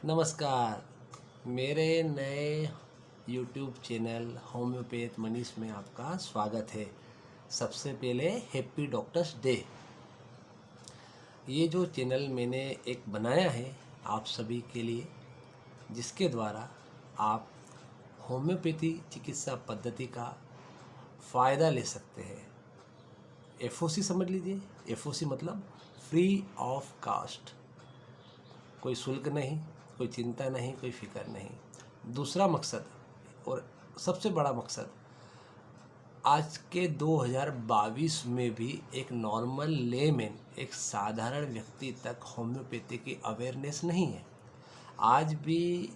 नमस्कार। मेरे नए यूट्यूब चैनल होम्योपैथ मनीष में आपका स्वागत है। सबसे पहले हैप्पी डॉक्टर्स डे। ये जो चैनल मैंने एक बनाया है आप सभी के लिए, जिसके द्वारा आप होम्योपैथी चिकित्सा पद्धति का फ़ायदा ले सकते हैं। एफओसी समझ लीजिए। एफओसी मतलब फ्री ऑफ कास्ट, कोई शुल्क नहीं, कोई चिंता नहीं, कोई फिक्र नहीं। दूसरा मकसद और सबसे बड़ा मकसद, आज के 2022 में भी एक नॉर्मल लेमैन, एक साधारण व्यक्ति तक होम्योपैथी की अवेयरनेस नहीं है। आज भी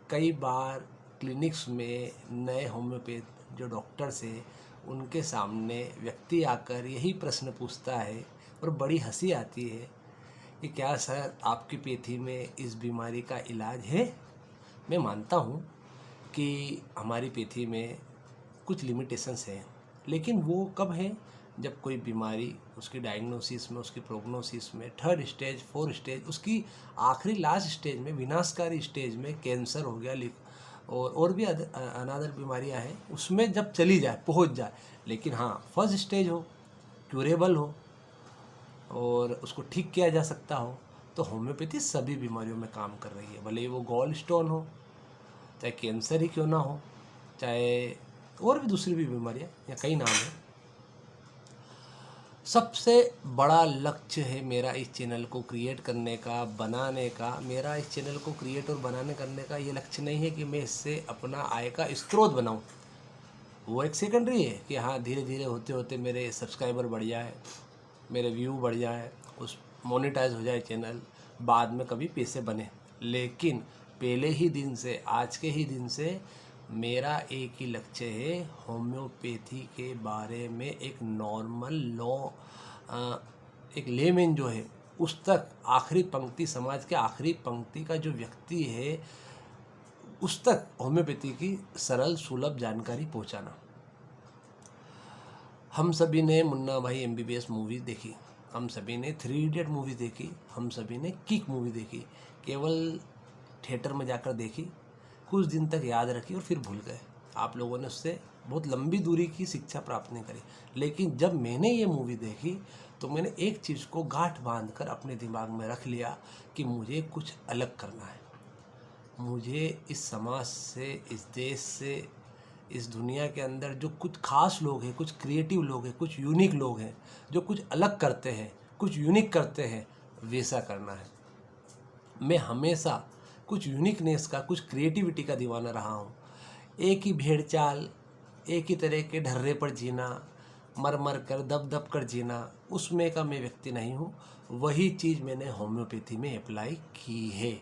कई बार क्लिनिक्स में नए होम्योपैथ जो डॉक्टर्स हैं, उनके सामने व्यक्ति आकर यही प्रश्न पूछता है और बड़ी हंसी आती है कि क्या सर आपकी पैथी में इस बीमारी का इलाज है। मैं मानता हूँ कि हमारी पैथी में कुछ लिमिटेशंस हैं, लेकिन वो कब है जब कोई बीमारी उसकी डायग्नोसिस में, उसकी प्रोग्नोसिस में, 3rd स्टेज 4th स्टेज, उसकी आखिरी लास्ट स्टेज में, विनाशकारी स्टेज में कैंसर हो गया और भी अनादर बीमारियां हैं, उसमें जब चली जाए, पहुंच जाए। लेकिन हाँ, फर्स्ट स्टेज हो, क्यूरेबल हो और उसको ठीक किया जा सकता हो, तो होम्योपैथी सभी बीमारियों में काम कर रही है। भले वो गॉल स्टोन हो, चाहे कैंसर ही क्यों ना हो, चाहे और भी दूसरी भी बीमारियाँ, या कई नाम हैं। सबसे बड़ा लक्ष्य है मेरा इस चैनल को क्रिएट करने का, बनाने का। मेरा इस चैनल को क्रिएट और बनाने करने का ये लक्ष्य नहीं है कि मैं इससे अपना आय का स्रोत बनाऊँ। वो एक सेकेंडरी है कि हाँ, धीरे धीरे होते होते मेरे सब्सक्राइबर बढ़ जाए, मेरे व्यू बढ़ जाए, उस मोनेटाइज हो जाए चैनल, बाद में कभी पैसे बने। लेकिन पहले ही दिन से, आज के ही दिन से मेरा एक ही लक्ष्य है, होम्योपैथी के बारे में एक नॉर्मल एक लेमैन जो है उस तक, आखिरी पंक्ति, समाज के आखिरी पंक्ति का जो व्यक्ति है उस तक होम्योपैथी की सरल सुलभ जानकारी पहुंचाना। हम सभी ने मुन्ना भाई MBBS मूवी देखी, हम सभी ने 3 इडियट मूवी देखी, हम सभी ने किक मूवी देखी, केवल थिएटर में जाकर देखी, कुछ दिन तक याद रखी और फिर भूल गए। आप लोगों ने उससे बहुत लंबी दूरी की शिक्षा प्राप्त नहीं करी। लेकिन जब मैंने ये मूवी देखी तो मैंने एक चीज़ को गांठ बांधकर अपने दिमाग में रख लिया कि मुझे कुछ अलग करना है। मुझे इस समाज से, इस देश से, इस दुनिया के अंदर जो कुछ खास लोग हैं, कुछ क्रिएटिव लोग हैं, कुछ यूनिक लोग हैं, जो कुछ अलग करते हैं, कुछ यूनिक करते हैं, वैसा करना है। मैं हमेशा कुछ यूनिकनेस का, कुछ क्रिएटिविटी का दीवाना रहा हूँ। एक ही भेड़ चाल, एक ही तरह के ढर्रे पर जीना, मर मर कर, दब दब कर जीना, उसमें का मैं व्यक्ति नहीं हूँ। वही चीज़ मैंने होम्योपैथी में अप्लाई की है।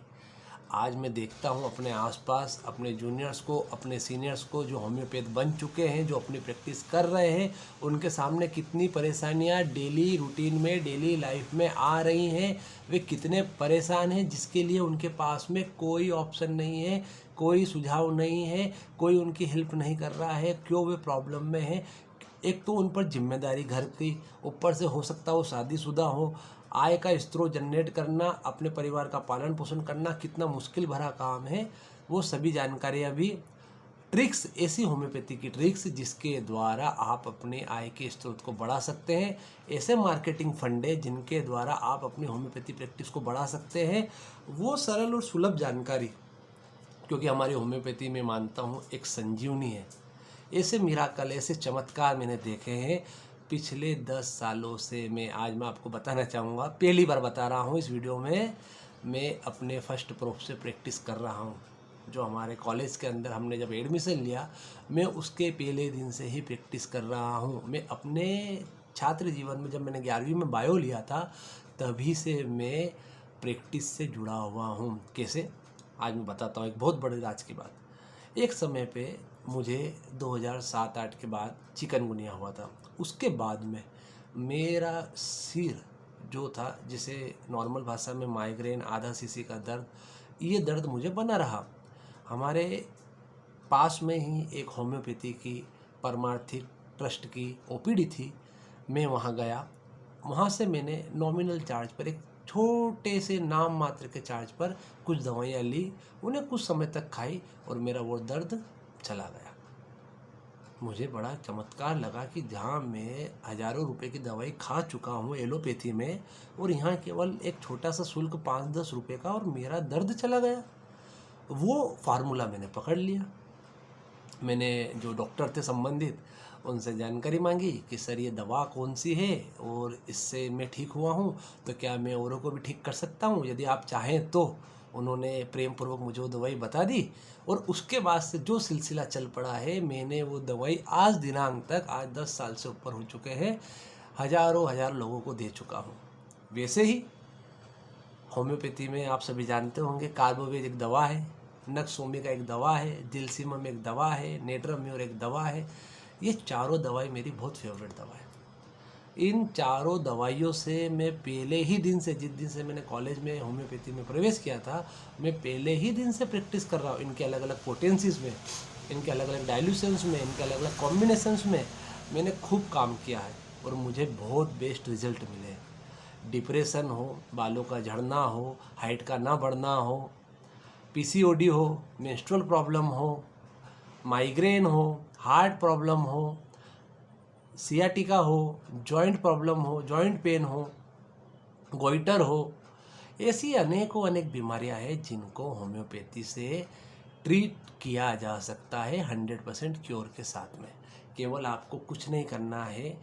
आज मैं देखता हूँ अपने आसपास, अपने जूनियर्स को, अपने सीनियर्स को जो होम्योपैथ बन चुके हैं, जो अपनी प्रैक्टिस कर रहे हैं, उनके सामने कितनी परेशानियाँ डेली रूटीन में, डेली लाइफ में आ रही हैं। वे कितने परेशान हैं, जिसके लिए उनके पास में कोई ऑप्शन नहीं है, कोई सुझाव नहीं है, कोई उनकी हेल्प नहीं कर रहा है। क्यों? वे प्रॉब्लम में हैं। एक तो उन पर जिम्मेदारी घर की, ऊपर से हो सकता हो शादीशुदा हो, आय का स्रोत जनरेट करना, अपने परिवार का पालन पोषण करना कितना मुश्किल भरा काम है। वो सभी जानकारियाँ भी, ट्रिक्स, ऐसी होम्योपैथी की ट्रिक्स जिसके द्वारा आप अपने आय के स्रोत को बढ़ा सकते हैं। ऐसे मार्केटिंग फंड है जिनके द्वारा आप अपनी होम्योपैथी प्रैक्टिस को बढ़ा सकते हैं। वो सरल और सुलभ जानकारी, क्योंकि हमारी होम्योपैथी में मानता हूँ एक संजीवनी है। ऐसे मिराकल, ऐसे चमत्कार मैंने देखे हैं पिछले 10 सालों से। मैं आपको बताना चाहूँगा, पहली बार बता रहा हूँ इस वीडियो में, मैं अपने फर्स्ट प्रोफ से प्रैक्टिस कर रहा हूँ। जो हमारे कॉलेज के अंदर हमने जब एडमिशन लिया, मैं उसके पहले दिन से ही प्रैक्टिस कर रहा हूँ। मैं अपने छात्र जीवन में, जब मैंने 11वीं में बायो लिया था, तभी से मैं प्रैक्टिस से जुड़ा हुआ हूँ। कैसे? आज मैं बताता हूँ एक बहुत बड़े राज की बात। एक समय पे मुझे 2007-8 के बाद चिकनगुनिया हुआ था। उसके बाद में मेरा सिर जो था, जिसे नॉर्मल भाषा में माइग्रेन, आधा सीसी का दर्द, ये दर्द मुझे बना रहा। हमारे पास में ही एक होम्योपैथी की परमार्थिक ट्रस्ट की OPD थी। मैं वहाँ गया। वहाँ से मैंने नॉमिनल चार्ज पर एक छोटे से नाम मात्र के चार्ज पर कुछ दवाइयाँ ली, उन्हें कुछ समय तक खाई और मेरा वो दर्द चला गया। मुझे बड़ा चमत्कार लगा कि जहाँ मैं हज़ारों रुपए की दवाई खा चुका हूँ एलोपैथी में, और यहाँ केवल एक छोटा सा शुल्क 5-10 रुपये का, और मेरा दर्द चला गया। वो फार्मूला मैंने पकड़ लिया। मैंने जो डॉक्टर थे संबंधित, उनसे जानकारी मांगी कि सर ये दवा कौन सी है और इससे मैं ठीक हुआ हूँ तो क्या मैं औरों को भी ठीक कर सकता हूँ, यदि आप चाहें तो। उन्होंने प्रेम पूर्वक मुझे वो दवाई बता दी, और उसके बाद से जो सिलसिला चल पड़ा है, मैंने वो दवाई आज दिनांक तक, आज 10 साल से ऊपर हो चुके हैं, हज़ारों लोगों को दे चुका हूँ। वैसे ही होम्योपैथी में आप सभी जानते होंगे, कार्बोवेज एक दवा है, नक्सोमिका एक दवा है, जिलसिमम एक दवा है, नेट्राम्योर एक दवा है। ये चारों दवाई मेरी बहुत फेवरेट दवा है। इन चारों दवाइयों से मैं पहले ही दिन से, जिस दिन से मैंने कॉलेज में होम्योपैथी में प्रवेश किया था, मैं पहले ही दिन से प्रैक्टिस कर रहा हूँ। इनके अलग अलग पोटेंसीज में, इनके अलग अलग डाइल्यूशंस में, इनके अलग अलग कॉम्बिनेशंस में मैंने खूब काम किया है और मुझे बहुत बेस्ट रिजल्ट मिले। डिप्रेशन हो, बालों का झड़ना हो, हाइट का ना बढ़ना हो, पीसीओडी हो, मेंस्ट्रुअल प्रॉब्लम हो, माइग्रेन हो, हार्ट प्रॉब्लम हो, सियाटिका हो, जॉइंट प्रॉब्लम हो, जॉइंट पेन हो, गोइटर हो, ऐसी अनेक बीमारियां हैं जिनको होम्योपैथी से ट्रीट किया जा सकता है 100% क्योर के साथ में। केवल आपको कुछ नहीं करना है।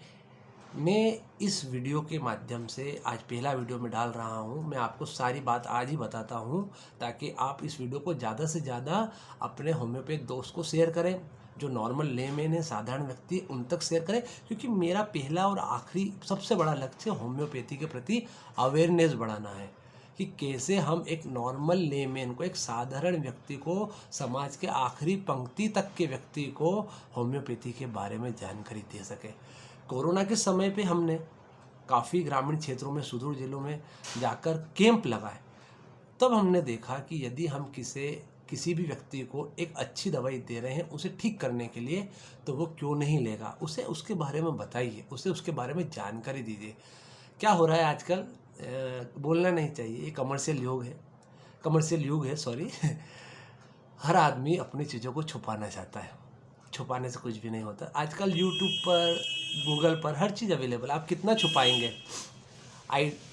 मैं इस वीडियो के माध्यम से, आज पहला वीडियो में डाल रहा हूँ, मैं आपको सारी बात आज ही बताता हूँ ताकि आप इस वीडियो को ज़्यादा से ज़्यादा अपने होम्योपैथ दोस्त को शेयर करें, जो नॉर्मल लेमैन है, साधारण व्यक्ति, उन तक शेयर करें। क्योंकि मेरा पहला और आखिरी सबसे बड़ा लक्ष्य होम्योपैथी के प्रति अवेयरनेस बढ़ाना है कि कैसे हम एक नॉर्मल लेमैन को, एक साधारण व्यक्ति को, समाज के आखिरी पंक्ति तक के व्यक्ति को होम्योपैथी के बारे में जानकारी दे सके। कोरोना के समय पे हमने काफ़ी ग्रामीण क्षेत्रों में, सुदूर जिलों में जाकर कैंप लगाए। तब हमने देखा कि यदि हम किसी भी व्यक्ति को एक अच्छी दवाई दे रहे हैं उसे ठीक करने के लिए, तो वो क्यों नहीं लेगा। उसे उसके बारे में बताइए, उसे उसके बारे में जानकारी दीजिए। क्या हो रहा है आजकल, बोलना नहीं चाहिए, ये कमर्शियल युग है, सॉरी। हर आदमी अपनी चीज़ों को छुपाना चाहता है। छुपाने से कुछ भी नहीं होता। आजकल यूट्यूब पर, गूगल पर हर चीज़ अवेलेबल है, आप कितना छुपाएंगे।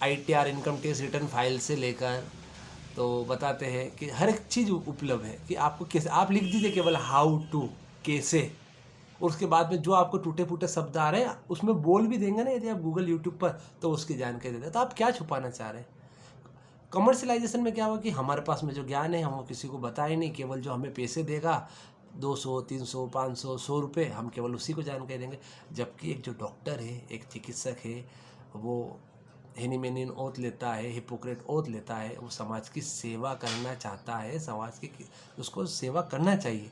ITR income tax return file से लेकर तो बताते हैं कि हर एक चीज़ उपलब्ध है कि आपको कैसे, आप लिख दीजिए केवल हाउ टू, कैसे, और उसके बाद में जो आपको टूटे फूटे शब्द आ रहे हैं उसमें बोल भी देंगे ना यदि आप गूगल यूट्यूब पर, तो उसकी जानकारी देते हैं। तो आप क्या छुपाना चाह रहे हैं। कमर्शलाइजेशन में क्या हुआ कि हमारे पास में जो ज्ञान है हम वो किसी को बताए नहीं, केवल जो हमें पैसे देगा 200, 300, 500, 100 रुपये, हम केवल उसी को जानकारी देंगे। जबकि एक जो डॉक्टर है, एक चिकित्सक है, वो हेनिमेनिन ओथ लेता है, हिपोक्रेट ओथ लेता है, वो समाज की सेवा करना चाहता है, समाज की उसको सेवा करना चाहिए।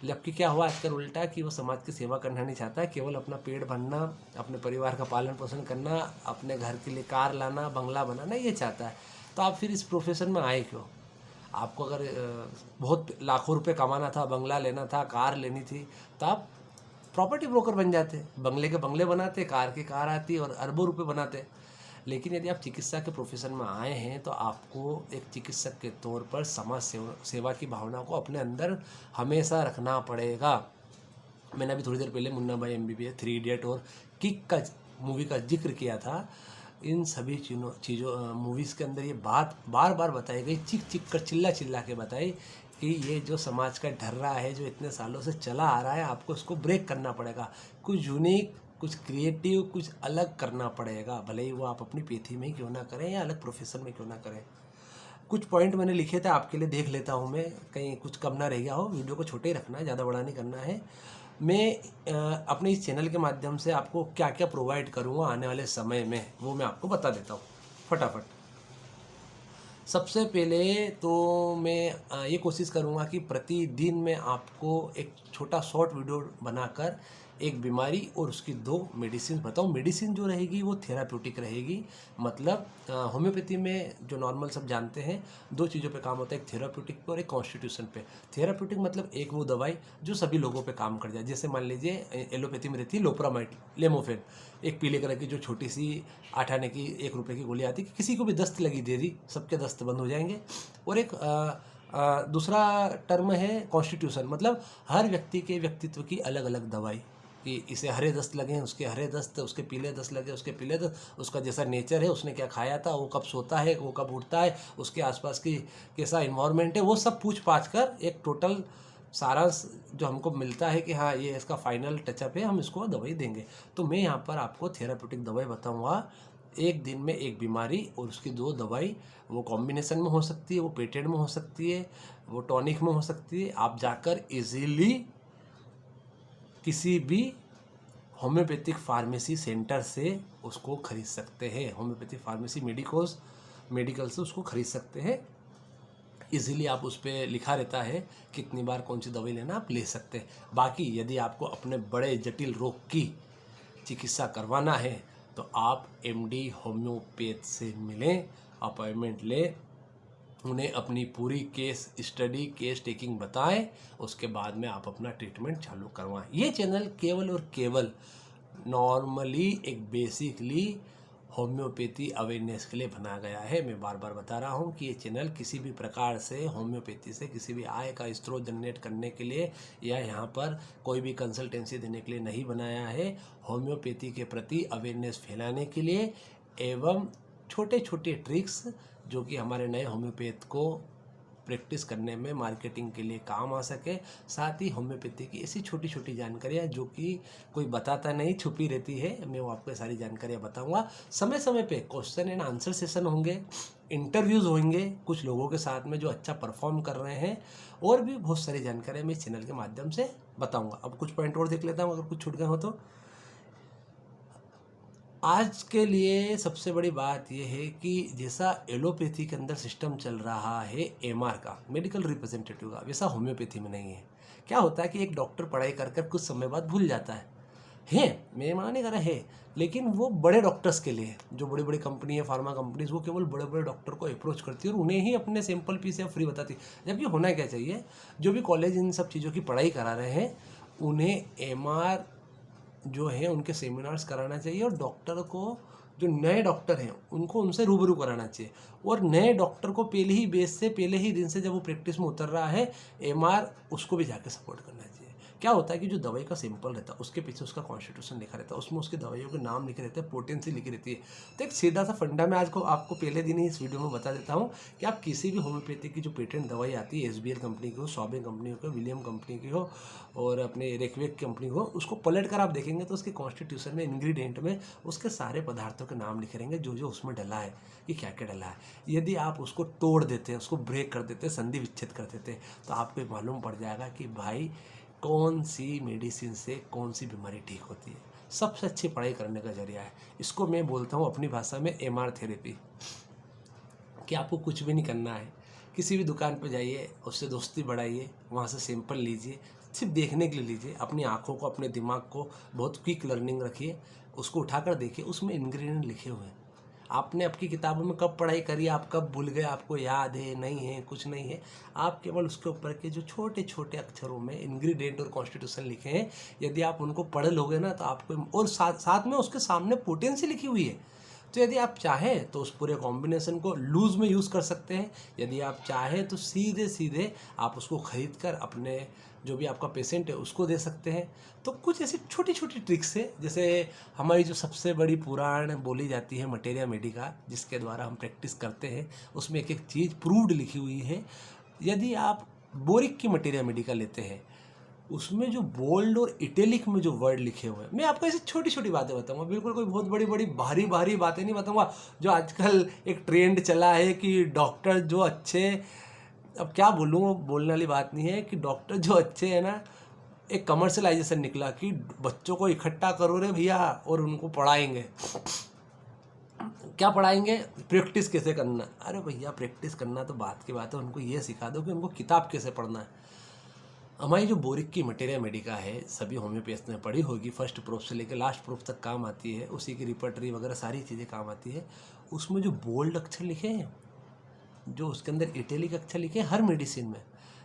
जबकि क्या हुआ आजकल उल्टा कि वो समाज की सेवा करना नहीं चाहता है, केवल अपना पेट भरना, अपने परिवार का पालन पोषण करना, अपने घर के लिए कार लाना, बंगला बनाना, ये चाहता है। तो आप फिर इस प्रोफेशन में आए क्यों। आपको अगर बहुत लाखों रुपए कमाना था, बंगला लेना था, कार लेनी थी, तो आप प्रॉपर्टी ब्रोकर बन जाते, बंगले के बंगले बनाते, कार की कार आती और अरबों रुपए बनाते। लेकिन यदि आप चिकित्सा के प्रोफेशन में आए हैं तो आपको एक चिकित्सक के तौर पर समाज सेवा की भावना को अपने अंदर हमेशा रखना पड़ेगा। मैंने अभी थोड़ी देर पहले मुन्ना भाई MBBS, 3 इडियट और किक का मूवी का जिक्र किया था। इन सभी चीज़ों मूवीज़ के अंदर ये बात बार बार बताई गई, चिक कर चिल्ला के बताई कि ये जो समाज का ढर्रा है, जो इतने सालों से चला आ रहा है, आपको इसको ब्रेक करना पड़ेगा। कुछ यूनिक, कुछ क्रिएटिव, कुछ अलग करना पड़ेगा, भले ही वो आप अपनी पैथी में ही क्यों ना करें या अलग प्रोफेशन में क्यों ना करें। कुछ पॉइंट मैंने लिखे थे, आपके लिए देख लेता हूँ मैं, कहीं कुछ कम ना रह गया हो। वीडियो को छोटे ही रखना है, ज़्यादा बड़ा नहीं करना है। मैं अपने इस चैनल के माध्यम से आपको क्या क्या प्रोवाइड करूँगा आने वाले समय में, वो मैं आपको बता देता हूँ फटाफट। सबसे पहले तो मैं ये कोशिश करूँगा कि प्रतिदिन मैं आपको एक छोटा शॉर्ट वीडियो बनाकर एक बीमारी और उसकी 2 मेडिसिन बताऊँ। मेडिसिन जो रहेगी वो थेराप्यूटिक रहेगी, मतलब होम्योपैथी में जो नॉर्मल सब जानते हैं 2 चीज़ों पे काम होता है, एक थेराप्यूटिक पे और एक कॉन्स्टिट्यूशन पे। थेराप्यूटिक मतलब एक वो दवाई जो सभी लोगों पे काम कर जाए, जैसे मान लीजिए एलोपैथी में रहती है लोप्रामाइड, लेमोफेन, एक पीले कलर की जो छोटी सी 8 आने की 1 रुपये की गोली आती है कि किसी को भी दस्त लगी दे दी, सबके दस्त बंद हो जाएंगे। और एक दूसरा टर्म है कॉन्स्टिट्यूशन, मतलब हर व्यक्ति के व्यक्तित्व की अलग अलग दवाई, कि इसे हरे दस्त लगे हैं उसके हरे दस्त, उसके पीले दस्त लगे उसके पीले दस्त, उसका जैसा नेचर है, उसने क्या खाया था, वो कब सोता है, वो कब उठता है, उसके आसपास की कैसा इन्वायरमेंट है, वो सब पूछ पाछ कर एक टोटल सारांश जो हमको मिलता है कि हाँ ये इसका फाइनल टचअप है, हम इसको दवाई देंगे। तो मैं यहाँ पर आपको थेराप्यूटिक दवाई बताऊँगा, एक दिन में एक बीमारी और उसकी 2 दवाई, वो कॉम्बिनेशन में हो सकती है, वो पेटेंट में हो सकती है, वो टॉनिक में हो सकती है। आप जाकर इजीली किसी भी होम्योपैथिक फार्मेसी सेंटर से उसको खरीद सकते हैं, होम्योपैथिक फार्मेसी मेडिकल से उसको खरीद सकते हैं। इजीली आप उस पर लिखा रहता है कितनी बार कौन सी दवाई लेना, आप ले सकते हैं। बाकी यदि आपको अपने बड़े जटिल रोग की चिकित्सा करवाना है तो आप एमडी होम्योपैथ से मिलें, अपॉइंटमेंट लें, उन्हें अपनी पूरी केस स्टडी, केस टेकिंग बताएं, उसके बाद में आप अपना ट्रीटमेंट चालू करवाएं। ये चैनल केवल और केवल नॉर्मली एक बेसिकली होम्योपैथी अवेयरनेस के लिए बनाया गया है। मैं बार बार बता रहा हूँ कि ये चैनल किसी भी प्रकार से होम्योपैथी से किसी भी आय का स्रोत जनरेट करने के लिए या यहाँ पर कोई भी कंसल्टेंसी देने के लिए नहीं बनाया है। होम्योपैथी के प्रति अवेयरनेस फैलाने के लिए एवं छोटे छोटे ट्रिक्स जो कि हमारे नए होम्योपैथ को प्रैक्टिस करने में, मार्केटिंग के लिए काम आ सके। साथ ही होम्योपैथी की ऐसी छोटी छोटी जानकारियाँ जो कि कोई बताता नहीं, छुपी रहती है, मैं वो आपको सारी जानकारियाँ बताऊंगा। समय समय पे क्वेश्चन एंड आंसर सेशन होंगे, इंटरव्यूज़ होंगे कुछ लोगों के साथ में जो अच्छा परफॉर्म कर रहे हैं, और भी बहुत सारी जानकारियाँ मैं इस चैनल के माध्यम से बताऊँगा। अब कुछ पॉइंट और देख लेता हूँ अगर कुछ छूट गए हो तो। आज के लिए सबसे बड़ी बात यह है कि जैसा एलोपैथी के अंदर सिस्टम चल रहा है एमआर का, मेडिकल रिप्रेजेंटेटिव का, वैसा होम्योपैथी में नहीं है। क्या होता है कि एक डॉक्टर पढ़ाई कर कर कुछ समय बाद भूल जाता है, मैं मना नहीं कर रहा है, लेकिन वो बड़े डॉक्टर्स के लिए, जो बड़ी बड़ी कंपनी है, फार्मा कंपनीज, वो केवल बड़े बड़े डॉक्टर को अप्रोच करती है और उन्हें ही अपने सैंपल पीस या फ्री बताती है। जबकि होना क्या चाहिए, जो भी कॉलेज इन सब चीज़ों की पढ़ाई करा रहे हैं उन्हें एमआर जो है उनके सेमिनार्स कराना चाहिए, और डॉक्टर को, जो नए डॉक्टर हैं उनको उनसे रूबरू कराना चाहिए। और नए डॉक्टर को पहले ही बेस से, पहले ही दिन से जब वो प्रैक्टिस में उतर रहा है एमआर, उसको भी जाके सपोर्ट करना चाहिए। क्या होता है कि जो दवाई का सैंपल रहता है उसके पीछे उसका कॉन्स्टिट्यूशन लिखा रहता है, उसमें उसकी दवाइयों के नाम लिखे रहते हैं, पोटेंसी लिखी रहती है। तो एक सीधा सा फंडा मैं आज को आपको पहले दिन ही इस वीडियो में बता देता हूँ कि आप किसी भी होम्योपैथी की जो पेटेंट दवाई आती है, एसबीएल कंपनी की हो, सॉबे कंपनी की हो, विलियम कंपनी की हो और अपने रेकवेक कंपनी हो, उसको पलट कर आप देखेंगे तो उसके कॉन्स्टिट्यूशन में, इंग्रेडिएंट में उसके सारे पदार्थों के नाम लिखे रहेंगे, जो जो उसमें डला है कि क्या क्या डला है। यदि आप उसको तोड़ देते हैं, उसको ब्रेक कर देते हैं, संधि विच्छेद कर देते हैं, तो आपको मालूम पड़ जाएगा कि भाई कौन सी मेडिसिन से कौन सी बीमारी ठीक होती है। सबसे अच्छी पढ़ाई करने का जरिया है। इसको मैं बोलता हूँ अपनी भाषा में एमआर थेरेपी। कि आपको कुछ भी नहीं करना है, किसी भी दुकान पर जाइए, उससे दोस्ती बढ़ाइए, वहाँ से सैंपल लीजिए, सिर्फ देखने के लिए लीजिए, अपनी आँखों को, अपने दिमाग को बहुत क्विक लर्निंग रखिए, उसको उठाकर देखिए, उसमें इंग्रेडिएंट लिखे हुए हैं। आपने आपकी किताबों में कब पढ़ाई करी, आप कब भूल गए, आपको याद है नहीं है, कुछ नहीं है। आप केवल उसके ऊपर के जो छोटे छोटे अक्षरों में इंग्रेडिएंट और कॉन्स्टिट्यूशन लिखे हैं, यदि आप उनको पढ़ लोगे ना तो आपको, और साथ में उसके सामने पोटेंसी लिखी हुई है, तो यदि आप चाहें तो उस पूरे कॉम्बिनेशन को लूज में यूज़ कर सकते हैं। यदि आप चाहें तो सीधे सीधे आप उसको खरीद कर अपने जो भी आपका पेशेंट है उसको दे सकते हैं। तो कुछ ऐसी छोटी छोटी ट्रिक्स है, जैसे हमारी जो सबसे बड़ी पुराण बोली जाती है मटेरिया मेडिका, जिसके द्वारा हम प्रैक्टिस करते हैं, उसमें एक एक चीज़ प्रूव्ड लिखी हुई है। यदि आप बोरिक की मटेरिया मेडिका लेते हैं, उसमें जो बोल्ड और इटैलिक में जो वर्ड लिखे हुए हैं, मैं आपको ऐसी छोटी छोटी बातें बताऊंगा, बिल्कुल कोई बहुत बड़ी बड़ी भारी भारी बातें नहीं बताऊंगा। जो आजकल एक ट्रेंड चला है कि डॉक्टर जो अच्छे, अब क्या बोलूँ, बोलने वाली बात नहीं है, कि डॉक्टर जो अच्छे हैं ना, एक कमर्शलाइजेशन निकला कि बच्चों को इकट्ठा करो रे भैया और उनको पढ़ाएंगे। क्या पढ़ाएंगे? प्रैक्टिस कैसे करना। अरे भैया प्रैक्टिस करना तो बात की बात है, उनको ये सिखा दो कि उनको किताब कैसे पढ़ना है। हमारी जो बोरिक की मटेरिया मेडिका है, सभी होम्योपैथ में पढ़ी होगी, फर्स्ट प्रूफ से लेकर लास्ट प्रूफ तक काम आती है, उसी की रिपर्टरी वगैरह सारी चीज़ें काम आती है। उसमें जो बोल्ड अक्षर लिखे हैं, जो उसके अंदर इटैलिक अक्षर लिखे हैं हर मेडिसिन में,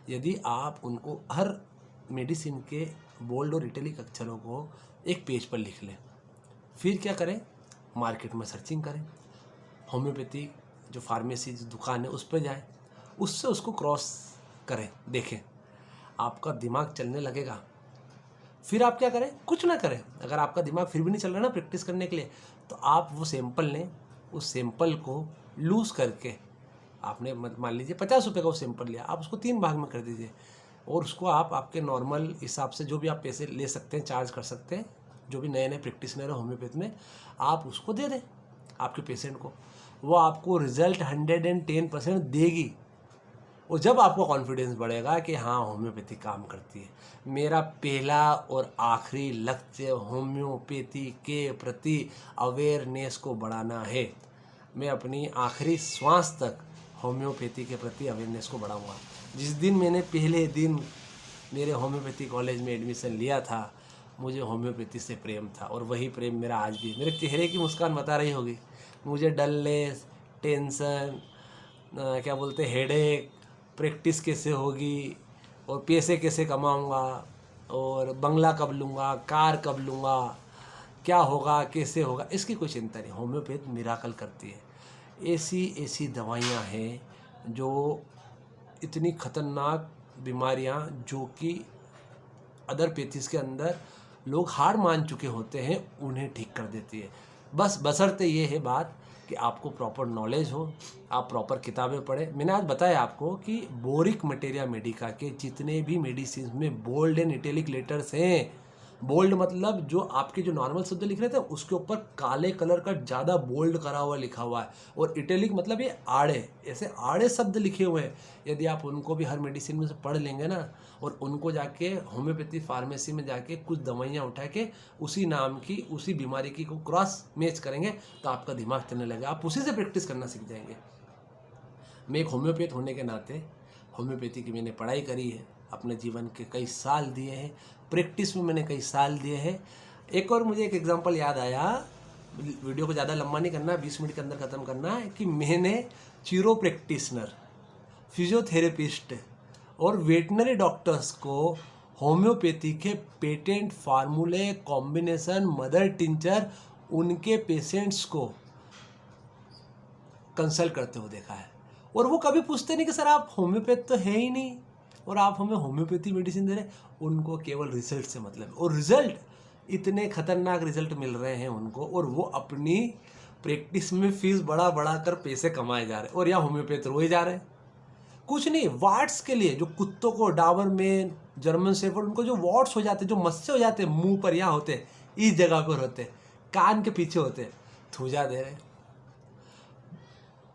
यदि आप उनको हर मेडिसिन के बोल्ड और इटैलिक अक्षरों को एक पेज पर लिख लें, फिर क्या करें, मार्केट में सर्चिंग करें, होम्योपैथी जो फार्मेसी जो दुकान है उस पर जाएं, उससे उसको क्रॉस करें, देखें, आपका दिमाग चलने लगेगा। फिर आप क्या करें, कुछ ना करें। अगर आपका दिमाग फिर भी नहीं चल रहा ना प्रैक्टिस करने के लिए, तो आप वो सैंपल लें, उस सैंपल को लूज़ करके, आपने मान लीजिए 50 रुपये का वो सैंपल लिया, आप उसको 3 भाग में कर दीजिए और उसको आप आपके नॉर्मल हिसाब से जो भी आप पैसे ले सकते हैं, चार्ज कर सकते हैं, जो भी नए नए प्रैक्टिशनर है होम्योपैथ में, आप उसको दे दें आपके पेशेंट को। वो आपको रिजल्ट 110% देगी। और जब आपको कॉन्फिडेंस बढ़ेगा कि हाँ होम्योपैथी काम करती है। मेरा पहला और आखिरी लक्ष्य होम्योपैथी के प्रति अवेयरनेस को बढ़ाना है। मैं अपनी आखिरी श्वास तक होम्योपैथी के प्रति अवेयरनेस को बढ़ाऊंगा। जिस दिन मैंने पहले दिन मेरे होम्योपैथी कॉलेज में एडमिशन लिया था, मुझे होम्योपैथी से प्रेम था और वही प्रेम मेरा आज भी। मेरे चेहरे की मुस्कान बता रही होगी, मुझे डलनेस, टेंशन, क्या बोलते हेडेक, प्रैक्टिस कैसे होगी और पैसे कैसे कमाऊंगा और बंगला कब लूँगा, कार कब लूँगा, क्या होगा, कैसे होगा, इसकी कोई चिंता नहीं। होम्योपैथ मिराकल करती है। ऐसी ऐसी दवाइयाँ हैं जो इतनी खतरनाक बीमारियाँ जो कि अदर पैथीज के अंदर लोग हार मान चुके होते हैं, उन्हें ठीक कर देती है। बस बशर्ते ये है बात कि आपको प्रॉपर नॉलेज हो, आप प्रॉपर किताबें पढ़ें। मैंने आज बताया आपको कि बोरिक मटेरिया मेडिका के जितने भी मेडिसिन में बोल्ड एंड इटैलिक लेटर्स हैं, बोल्ड मतलब जो आपके जो नॉर्मल शब्द लिख रहे थे उसके ऊपर काले कलर का ज़्यादा बोल्ड करा हुआ लिखा हुआ है, और इटैलिक मतलब ये आड़े, ऐसे आड़े शब्द लिखे हुए हैं। यदि आप उनको भी हर मेडिसिन में से पढ़ लेंगे ना, और उनको जाके होम्योपैथी फार्मेसी में जाके कुछ दवाइयाँ उठा के उसी नाम की उसी बीमारी की को क्रॉस मैच करेंगे, तो आपका दिमाग चलने लगेगा, आप उसी से प्रैक्टिस करना सीख जाएंगे। मैं एक होम्योपैथ होने के नाते होम्योपैथी की मैंने पढ़ाई करी है, अपने जीवन के कई साल दिए हैं, प्रैक्टिस में मैंने कई साल दिए हैं। एक और मुझे एक एग्जांपल याद आया, वीडियो को ज़्यादा लंबा नहीं करना, 20 मिनट के अंदर ख़त्म करना है, कि मैंने चिरो प्रैक्टिशनर, फिजियोथेरेपिस्ट और वेटनरी डॉक्टर्स को होम्योपैथी के पेटेंट फार्मूले कॉम्बिनेशन मदर टिंचर उनके पेशेंट्स को कंसल्ट करते हुए देखा है। और वो कभी पूछते नहीं कि सर आप होम्योपैथ तो है ही नहीं और आप हमें होम्योपैथी मेडिसिन दे रहे हैं। उनको केवल रिजल्ट से मतलब है, और रिजल्ट इतने खतरनाक रिजल्ट मिल रहे हैं उनको, और वो अपनी प्रैक्टिस में फीस बढ़ा बढ़ा कर पैसे कमाए जा रहे हैं, और यहाँ होम्योपैथ रोए जा रहे हैं। कुछ नहीं, वार्ड्स के लिए जो कुत्तों को डाबरमैन, जर्मन शेफर्ड, उनको जो वार्ड्स हो जाते हैं, जो मस्से हो जाते हैं मुंह पर, यहाँ होते हैं, इस जगह पर होते हैं, कान के पीछे होते हैं, थूजा दे रहे हैं।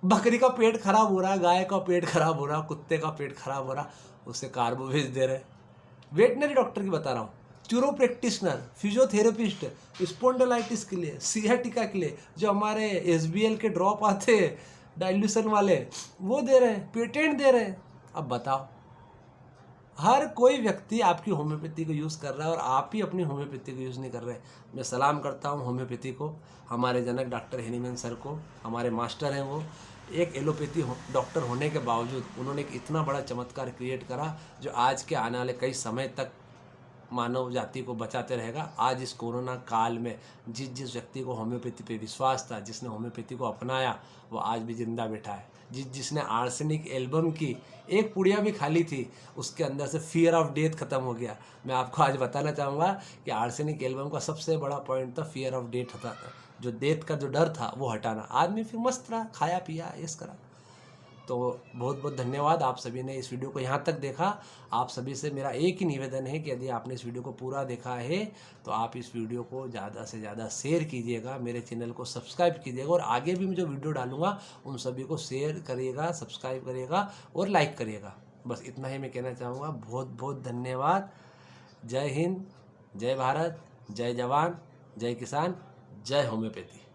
बकरी का पेट खराब हो रहा, गाय का पेट खराब हो रहा, कुत्ते का पेट खराब हो रहा, उसे कार्बोवेज दे रहे। वेटनरी डॉक्टर की बता रहा हूँ, च्यूरो प्रैक्टिशनर, फिजियोथेरेपिस्ट, स्पॉन्डिलाइटिस के लिए, सियाटिका के लिए, जो हमारे एसबीएल के ड्रॉप आते हैं डाइल्यूशन वाले, वो दे रहे हैं, पेटेंट दे रहे हैं। अब बताओ, हर कोई व्यक्ति आपकी होम्योपैथी को यूज़ कर रहा है और आप ही अपनी होम्योपैथी को यूज़ नहीं कर रहे। मैं सलाम करता हूँ होम्योपैथी को, हमारे जनक डॉक्टर हेनीमैन सर को, हमारे मास्टर हैं वो। एक एलोपैथी डॉक्टर होने के बावजूद उन्होंने एक इतना बड़ा चमत्कार क्रिएट करा जो आज के आने वाले कई समय तक मानव जाति को बचाते रहेगा। आज इस कोरोना काल में जिस जिस व्यक्ति को होम्योपैथी पे विश्वास था, जिसने होम्योपैथी को अपनाया, वो आज भी जिंदा बैठा है। जिसने आर्सेनिक एल्बम की एक पुड़िया भी खाली थी, उसके अंदर से फियर ऑफ डेथ खत्म हो गया। मैं आपको आज बताना चाहूँगा कि आर्सेनिक एल्बम का सबसे बड़ा पॉइंट था फियर ऑफ डेथ हटा, जो डेथ का जो डर था वो हटाना। आदमी फिर मस्त रहा, खाया पिया ऐश करा। तो बहुत बहुत धन्यवाद आप सभी ने इस वीडियो को यहाँ तक देखा। आप सभी से मेरा एक ही निवेदन है कि यदि आपने इस वीडियो को पूरा देखा है तो आप इस वीडियो को ज़्यादा से ज़्यादा शेयर कीजिएगा, मेरे चैनल को सब्सक्राइब कीजिएगा, और आगे भी मैं जो वीडियो डालूंगा उन सभी को शेयर करिएगा, सब्सक्राइब करिएगा और लाइक करिएगा। बस इतना ही मैं कहना चाहूँगा। बहुत बहुत धन्यवाद। जय हिंद, जय भारत, जय जवान, जय किसान, जय होम्योपैथी।